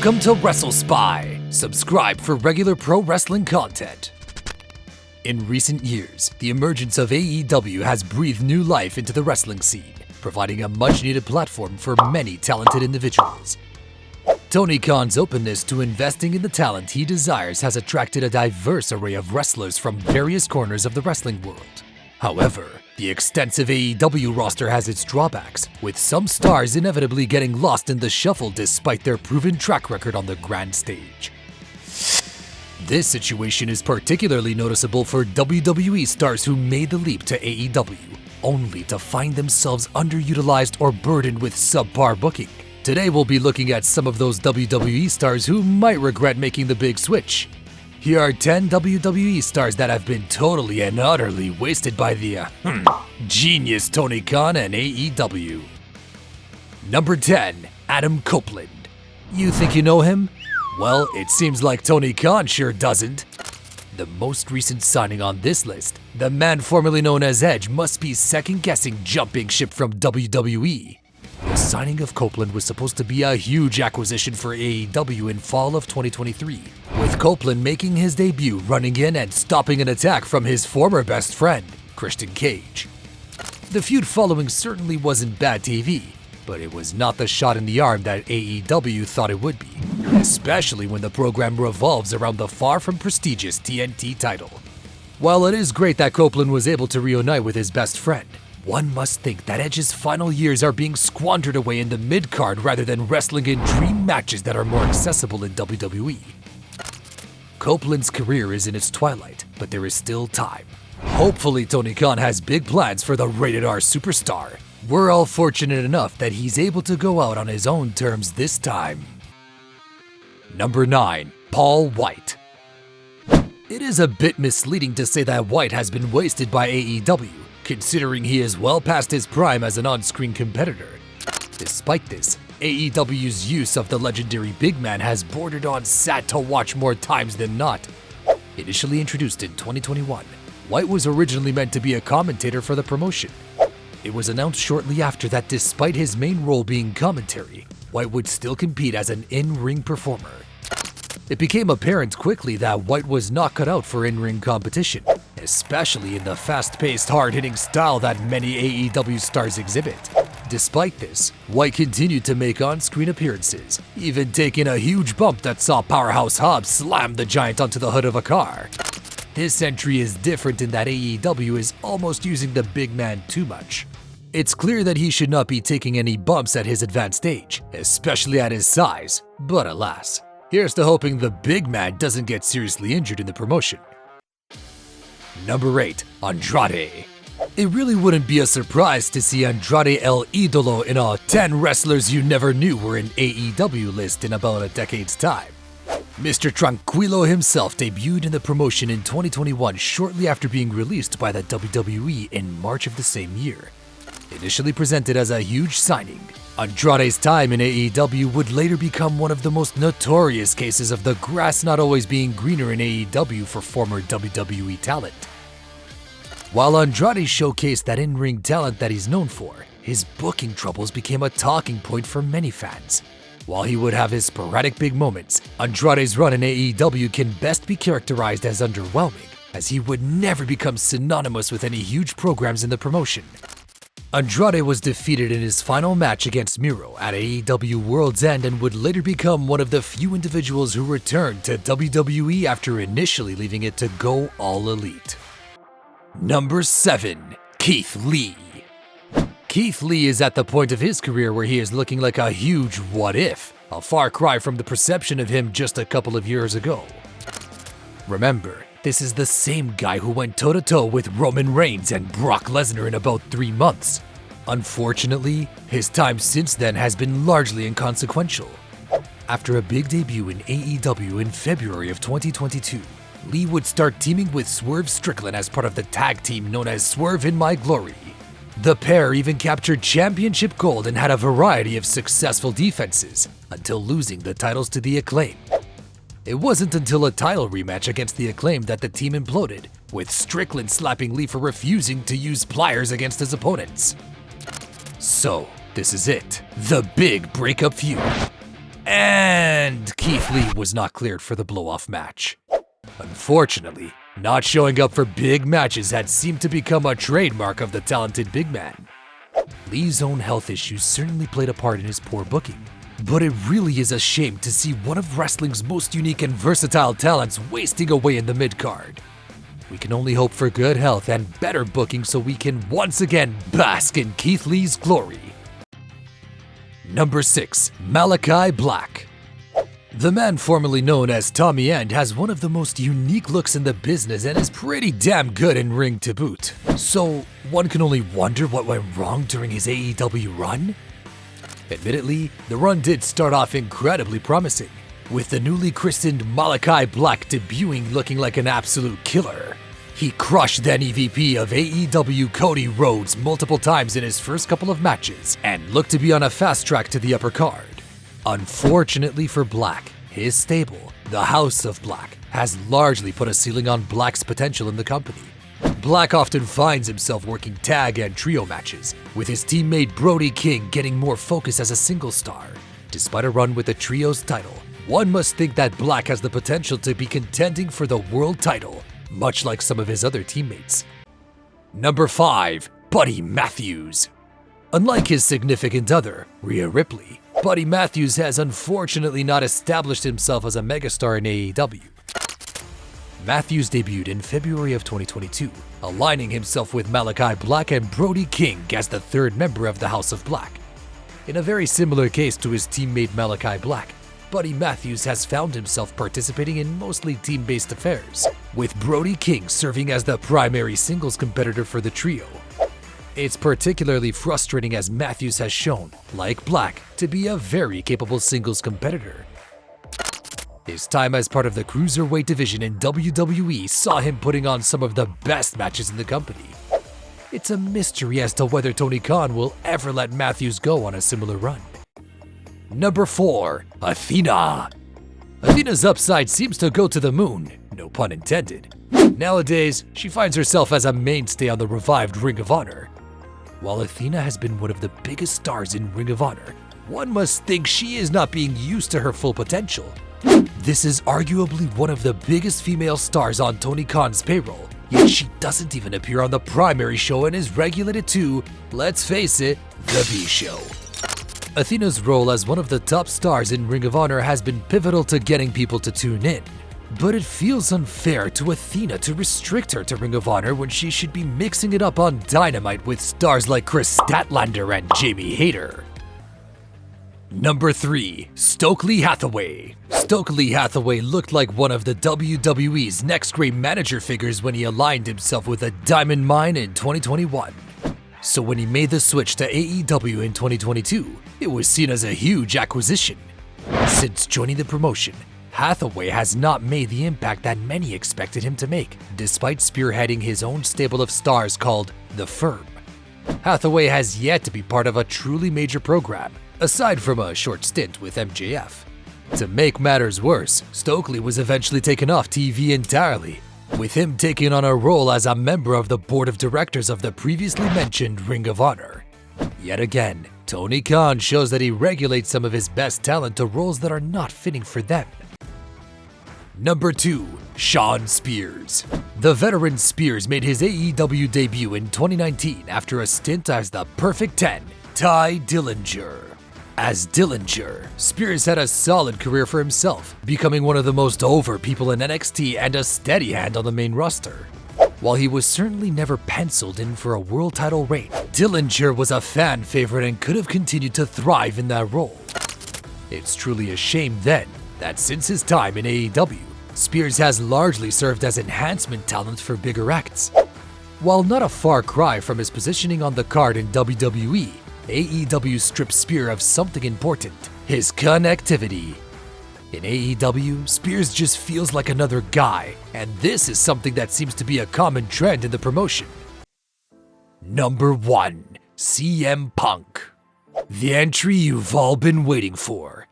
Welcome to WrestleSpy. Subscribe for regular pro wrestling content. In recent years, the emergence of AEW has breathed new life into the wrestling scene, providing a much-needed platform for many talented individuals. Tony Khan's openness to investing in the talent he desires has attracted a diverse array of wrestlers from various corners of the wrestling world. However, the extensive AEW roster has its drawbacks, with some stars inevitably getting lost in the shuffle despite their proven track record on the grand stage. This situation is particularly noticeable for WWE stars who made the leap to AEW, only to find themselves underutilized or burdened with subpar booking. Today we'll be looking at some of those WWE stars who might regret making the big switch. Here are 10 WWE stars that have been totally and utterly wasted by the genius Tony Khan and AEW. Number 10, Adam Copeland. You think you know him? Well, it seems like Tony Khan sure doesn't. The most recent signing on this list, the man formerly known as Edge, must be second-guessing jumping ship from WWE. The signing of Copeland was supposed to be a huge acquisition for AEW in fall of 2023, with Copeland making his debut running in and stopping an attack from his former best friend, Christian Cage. The feud following certainly wasn't bad TV, but it was not the shot in the arm that AEW thought it would be, especially when the program revolves around the far from prestigious TNT title. While it is great that Copeland was able to reunite with his best friend, one must think that Edge's final years are being squandered away in the mid-card rather than wrestling in dream matches that are more accessible in WWE. Copeland's career is in its twilight, but there is still time. Hopefully Tony Khan has big plans for the rated-R superstar. We're all fortunate enough that he's able to go out on his own terms this time. Number 9, Paul White. It is a bit misleading to say that White has been wasted by AEW, considering he is well past his prime as an on-screen competitor. Despite this, AEW's use of the legendary big man has bordered on sad to watch more times than not. Initially introduced in 2021, White was originally meant to be a commentator for the promotion. It was announced shortly after that despite his main role being commentary, White would still compete as an in-ring performer. It became apparent quickly that White was not cut out for in-ring competition, especially in the fast-paced, hard-hitting style that many AEW stars exhibit. Despite this, White continued to make on-screen appearances, even taking a huge bump that saw Powerhouse Hobbs slam the Giant onto the hood of a car. This entry is different in that AEW is almost using the big man too much. It's clear that he should not be taking any bumps at his advanced age, especially at his size, but alas. Here's to hoping the big man doesn't get seriously injured in the promotion. Number 8, Andrade. It really wouldn't be a surprise to see Andrade El Idolo in a 10 wrestlers you never knew were in AEW list in about a decade's time. Mr. Tranquilo himself debuted in the promotion in 2021 shortly after being released by the WWE in March of the same year. Initially presented as a huge signing, Andrade's time in AEW would later become one of the most notorious cases of the grass not always being greener in AEW for former WWE talent. While Andrade showcased that in-ring talent that he's known for, his booking troubles became a talking point for many fans. While he would have his sporadic big moments, Andrade's run in AEW can best be characterized as underwhelming, as he would never become synonymous with any huge programs in the promotion. Andrade was defeated in his final match against Miro at AEW World's End and would later become one of the few individuals who returned to WWE after initially leaving it to go all elite. Number 7, Keith Lee. Keith Lee is at the point of his career where he is looking like a huge what if, a far cry from the perception of him just a couple of years ago. Remember, this is the same guy who went toe-to-toe with Roman Reigns and Brock Lesnar in about 3 months. Unfortunately, his time since then has been largely inconsequential. After a big debut in AEW in February of 2022, Lee would start teaming with Swerve Strickland as part of the tag team known as Swerve in My Glory. The pair even captured championship gold and had a variety of successful defenses, until losing the titles to the Acclaim. It wasn't until a title rematch against the Acclaim that the team imploded, with Strickland slapping Lee for refusing to use pliers against his opponents. So, this is it, the big breakup feud. And Keith Lee was not cleared for the blow-off match. Unfortunately, not showing up for big matches had seemed to become a trademark of the talented big man. Lee's own health issues certainly played a part in his poor booking, but it really is a shame to see one of wrestling's most unique and versatile talents wasting away in the mid-card. We can only hope for good health and better booking so we can once again bask in Keith Lee's glory. Number 6. Malachi Black. The man formerly known as Tommy End has one of the most unique looks in the business and is pretty damn good in ring to boot. So one can only wonder what went wrong during his AEW run? Admittedly, the run did start off incredibly promising, with the newly christened Malachi Black debuting looking like an absolute killer. He crushed then EVP of AEW Cody Rhodes multiple times in his first couple of matches and looked to be on a fast track to the upper card. Unfortunately for Black, his stable, the House of Black, has largely put a ceiling on Black's potential in the company. Black often finds himself working tag and trio matches, with his teammate Brody King getting more focus as a single star. Despite a run with the trio's title, one must think that Black has the potential to be contending for the world title, much like some of his other teammates. Number 5. Buddy Matthews. Unlike his significant other, Rhea Ripley, Buddy Matthews has unfortunately not established himself as a megastar in AEW. Matthews debuted in February of 2022, aligning himself with Malachi Black and Brody King as the third member of the House of Black. In a very similar case to his teammate Malachi Black, Buddy Matthews has found himself participating in mostly team-based affairs, with Brody King serving as the primary singles competitor for the trio. It's particularly frustrating as Matthews has shown, like Black, to be a very capable singles competitor. His time as part of the cruiserweight division in WWE saw him putting on some of the best matches in the company. It's a mystery as to whether Tony Khan will ever let Matthews go on a similar run. Number 4. Athena. Athena's upside seems to go to the moon, no pun intended. Nowadays, she finds herself as a mainstay on the revived Ring of Honor. While Athena has been one of the biggest stars in Ring of Honor, one must think she is not being used to her full potential. This is arguably one of the biggest female stars on Tony Khan's payroll, yet she doesn't even appear on the primary show and is regulated to, let's face it, the B show. Athena's role as one of the top stars in Ring of Honor has been pivotal to getting people to tune in. But it feels unfair to Athena to restrict her to Ring of Honor when she should be mixing it up on Dynamite with stars like Chris Statlander and Jamie Hayter. Number 3. Stokely Hathaway. Stokely Hathaway looked like one of the WWE's next great manager figures when he aligned himself with a diamond mine in 2021. So when he made the switch to AEW in 2022, it was seen as a huge acquisition. Since joining the promotion, Hathaway has not made the impact that many expected him to make, despite spearheading his own stable of stars called The Firm. Hathaway has yet to be part of a truly major program, aside from a short stint with MJF. To make matters worse, Stokely was eventually taken off TV entirely, with him taking on a role as a member of the board of directors of the previously mentioned Ring of Honor. Yet again, Tony Khan shows that he regulates some of his best talent to roles that are not fitting for them. Number 2. Shawn Spears. The veteran Spears made his AEW debut in 2019 after a stint as the Perfect 10, Ty Dillinger. As Dillinger, Spears had a solid career for himself, becoming one of the most over people in NXT and a steady hand on the main roster. While he was certainly never penciled in for a world title reign, Dillinger was a fan favorite and could have continued to thrive in that role. It's truly a shame then that since his time in AEW, Spears has largely served as enhancement talent for bigger acts. While not a far cry from his positioning on the card in WWE, AEW stripped Spears of something important, his connectivity. In AEW, Spears just feels like another guy, and this is something that seems to be a common trend in the promotion. Number 1. CM Punk. The entry you've all been waiting for.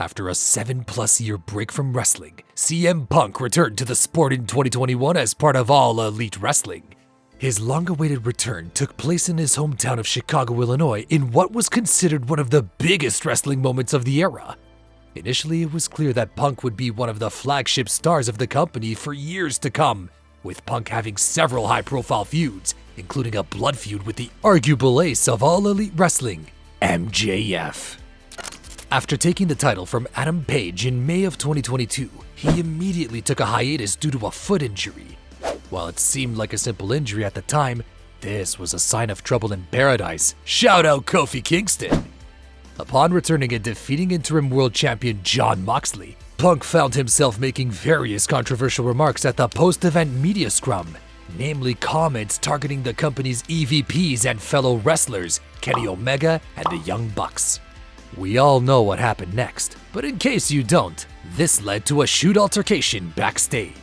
After a 7+ year break from wrestling, CM Punk returned to the sport in 2021 as part of All Elite Wrestling. His long-awaited return took place in his hometown of Chicago, Illinois, in what was considered one of the biggest wrestling moments of the era. Initially, it was clear that Punk would be one of the flagship stars of the company for years to come, with Punk having several high-profile feuds, including a blood feud with the arguable ace of All Elite Wrestling, MJF. After taking the title from Adam Page in May of 2022, he immediately took a hiatus due to a foot injury. While it seemed like a simple injury at the time, this was a sign of trouble in paradise. Shout out Kofi Kingston! Upon returning and defeating interim world champion Jon Moxley, Punk found himself making various controversial remarks at the post-event media scrum, namely comments targeting the company's EVPs and fellow wrestlers, Kenny Omega and the Young Bucks. We all know what happened next, but in case you don't, this led to a shoot altercation backstage.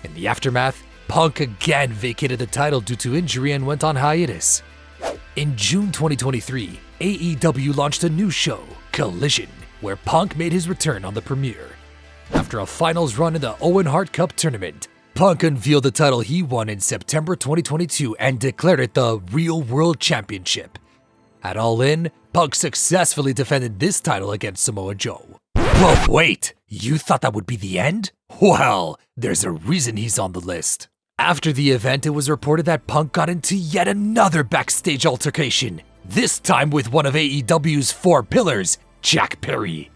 In the aftermath, Punk again vacated the title due to injury and went on hiatus. In June 2023, AEW launched a new show, Collision, where Punk made his return on the premiere. After a finals run in the Owen Hart Cup tournament, Punk unveiled the title he won in September 2022 and declared it the Real World Championship. At All In, Punk successfully defended this title against Samoa Joe. But wait, you thought that would be the end? Well, there's a reason he's on the list. After the event, it was reported that Punk got into yet another backstage altercation, this time with one of AEW's four pillars, Jack Perry.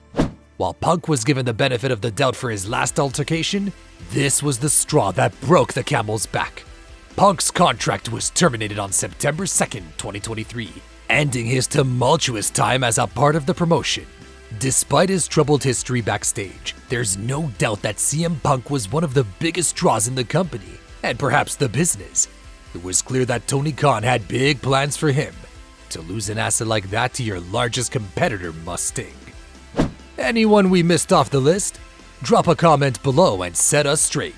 While Punk was given the benefit of the doubt for his last altercation, this was the straw that broke the camel's back. Punk's contract was terminated on September 2nd, 2023, ending his tumultuous time as a part of the promotion. Despite his troubled history backstage, there's no doubt that CM Punk was one of the biggest draws in the company, and perhaps the business. It was clear that Tony Khan had big plans for him. To lose an asset like that to your largest competitor must sting. Anyone we missed off the list? Drop a comment below and set us straight.